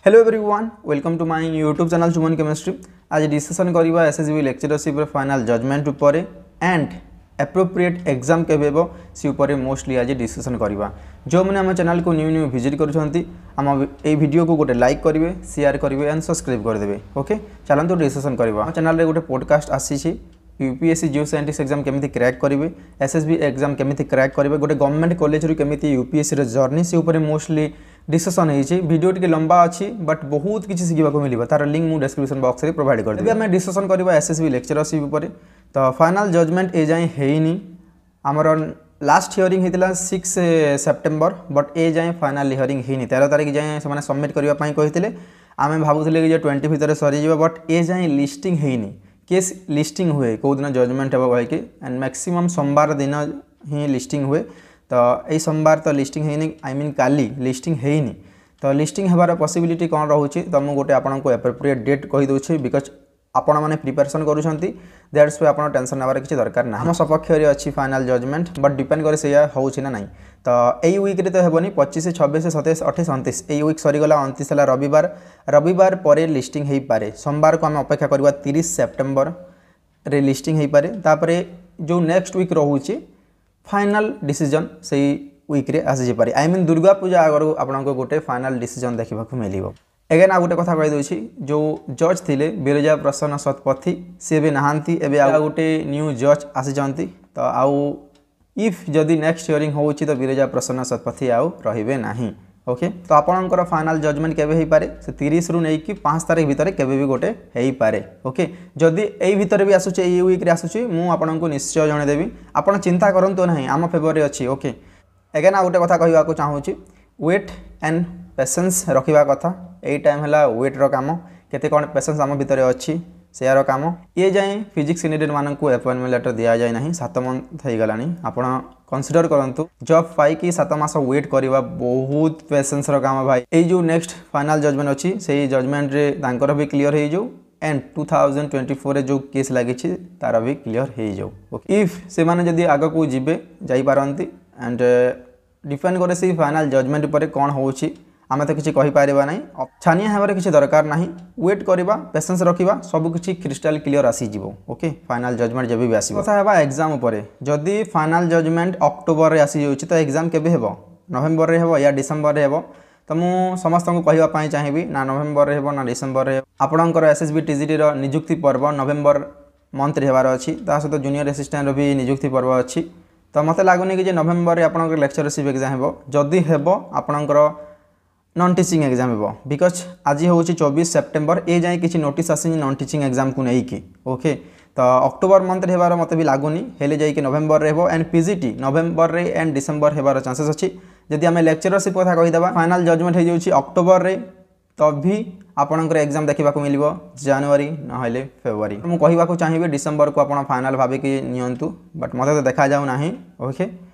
Hello everyone, welcome to my YouTube channel Suman chemistry. आज discussion करवा SSB lectureship final judgement उपर and appropriate exam केबे हेबो सी उपर मोस्टली आज डिस्कसन करवा। जो मैंने आम चैनल को न्यू विजिट करुँच आम ए वीडियो को गोटे लाइक करेंगे, शेयर करेंगे एंड सब्सक्राइब करदे। ओके, चलते डिस्कसन करवा। आम चैनल गोटे पॉडकास्ट आसी यूपीएससी जियो साइंटिस्ट एग्जाम केमी क्रैक करेंगे, एसएसबी एग्जाम केमी क्रैक करेंगे, गोटे गवर्नमेंट कॉलेज रू केमी यूपीएससी जर्नी से ऊपर मोस्टली डिस्कसन होती। वीडियो टी लंबा अच्छी बट बहुत किसी शिखा मिले, तार लिंक मुझे डिस्क्रिप्शन बॉक्स में प्रोवाइड कर देबी। आम डिस्कसन करवा एसएसबी लेक्चरशिप उपर। तो फाइनल जजमेंट ए जाए हैनी, आमर लास्ट हियरिंग होता 6 सेप्टेम्बर बट ए जाए फाइनल हियरिंग हैनी। 13 तारीख जाए से सबमिट करने कहते आम भावुले कि 20 भितर सरीज बट ए जाए लिस्टिंग हैनी। केस लिस्टिंग हुए कौ दिन जजमेंट हे भाई एंड मैक्सिमम सोमवार दिन ही लिस्टिंग हुए। तो यही सोमवार तो लिस्टिंग है, आई मीन काली लिस्टिंग है। तो लिस्टिंग होबार पॉसिबिलिटी कौन रोचे, तो मुझे गोटे आपको एप्रोप्रिएट डेट कहीदे बिकज आपण मैंने प्रिपेरेसन करुँच दैट्स वे आप टेंशन नेबार किसी दरकार ना। आम सपक्ष अच्छी फाइनल जजमेंट बट डिपेंड करे से होना ना। तो यही विक्रे तो हेनी 25, 26, 27, 28, 29 यही विक सरीगला। 29 है रविवार पर लिस्टिंग हो पारे। सोमवार को आम अपेक्षा करवा 30 सेप्टेम्बर रे लिस्टिंग हो पारे। तापर जो नेक्स्ट वीक रोचे फाइनल डिसीजन से विक्रे आसीपे। आई मीन दुर्गा पूजा आगर आपको गोटे फाइनल डिसीजन देखा मिल। एगेन आ गोटे कथा कहीदे, जो जज थे बिरजा प्रसन्न शतपथी सी भी नहांती, एवं गोटे न्यू जज आसी। तो आउ इफ जदि नेक्स्ट हियरिंग हो तो बिरजा प्रसन्न शतपथी आउ रे ना। ओके, तो आपणकर फाइनल जजमेंट केबे हो पारे से 30 रु नहीं 5 तारीख भितर केबे भी गोटे हो पारे। ओके, जदि यही भितर भी आसूचे ये विक्रे आसूची मुझे निश्चय जनईदेवी। आप चिंता करूँ ना, आम फेवर अच्छी। ओके, एगेन आ गोटे कथा कहवाक चाहूँगी, वेट एंड पेसेंस रखा कथा। यही टाइम है वेट रो कम केते कौन पेसेंस आम भितर अच्छी सेयार कम। ये जाए फिजिक्स कैंडिडेट मानक अपॉइंटमेंट लेटर दि जाए ना। 7 मंथ हो गलानी। आपड़ कंसीडर करूँ जॉब पाई 7 मास वेट करवा बहुत पेसेंस काम भाई। ये जो नेक्स्ट फाइनल जजमेंट अच्छी से जजमेंट रे तांकर भी क्लीयर हो जाऊ एंड 2024 जो केस लगी तार भी क्लीयर हो जाऊ। इफ से माने जदि आग को जीवे जापारती एंड डिपेंड करे से फाइनल जजमेंट पर कौन हो आम तो किसी कहीपर ना। छानिया हमारे किसी दरकार ना, वेट करवा पेसेंस रखा सबकि क्रिस्टाल क्लीयर आसीज। ओके, फाइनल जजमेंट जब भी आस कथा है एग्जाम उपर। जदि फाइनल जजमेंट अक्टोबर आसी जाऊँ तो एग्जाम केबे हेबो, नवेम्बर हेबो या डिसेम्बर हेबो। तो मुझे समस्त को कहवाई चाहिए ना नवेम्बर हेबो ना डिसेम्बर। आपणकर एसएसबी टीजीटी निजुक्ति पर्व नवेम्बर मंथ हेबार अच्छी, सहित जूनियर असिस्टेंट भी निजुक्ति पर्व अच्छी। तो मत लगुनि कि नवेम्बर आप लेक्चरशिप एग्जाम हेबो। जदि हेबो आपणकर नॉन टीचिंग एग्जाम हेबो बिकज आज हूँ 24 सेप्टेम्बर ए जाए किसी नोटिस आसी नॉन टीचिंग एग्जाम को लेकिन। ओके, तो अक्टोबर मंथ हेबार मत भी लगुनि हेले जाइए नवेम्बर हेबो एंड पीजीटी नवेम्बर रे एंड डिसेम्बर हेबार चांसेस अच्छी। जदि आम लेक्चरशिप कथा कहीदेवा फाइनल जजमेंट हो जाऊँ अक्टोबर रे, तभी आपणकर एग्जाम देखा मिल जनवरी ना फेब्रुआरी। मुझे कहवाक चाहिए डिसेम्बर को आप फाइनल भाविक नियंतु बट मत तो देखा जाऊ ना। ओके,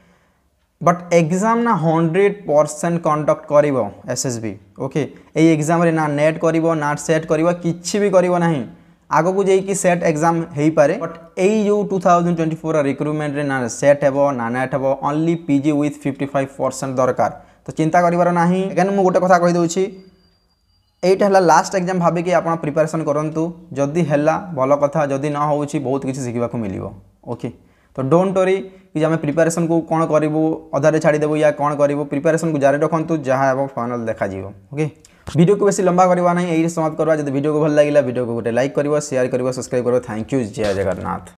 बट एग्जाम ना 100% कंडक्ट करिवो एसएसबी। ओके, ये एग्जाम रे ना नेट करिवो ना सेट करिवो किछि भी करिवो नाही। आगो को जाई कि सेट एग्जाम हेई पारे बट एई जो 2024 रिक्रूटमेंट रे ना सेट हेबो ना नेट हेबो, ओनली पीजी विथ 55% दरकार। तो चिंता करिवार नाही। एगेन मु गोटे कथा कहि दउछि, एटा हला लास्ट एग्जाम भाबे कि आपण प्रिपरेशन करंतु। जदि हला भलो कथा, जदि न होउछि बहुत किछि सिखिबा को मिलिवो। ओके, तो डोंट वरी कि आम प्रिपरेशन को कौन करूँ अधारे छाड़देबू या कौन करूँ, प्रिपरेशन को जारी रखु जहाँ हम फाइनल देखा। ओके, वीडियो को बेसी लंबा करवा नहीं, यही समाप्त करवा। जब वीडियो को भल लगे वीडियो को गोटे लाइक कर शेयर कर सब्सक्राइब कर। थैंक यू, जय जगन्नाथ।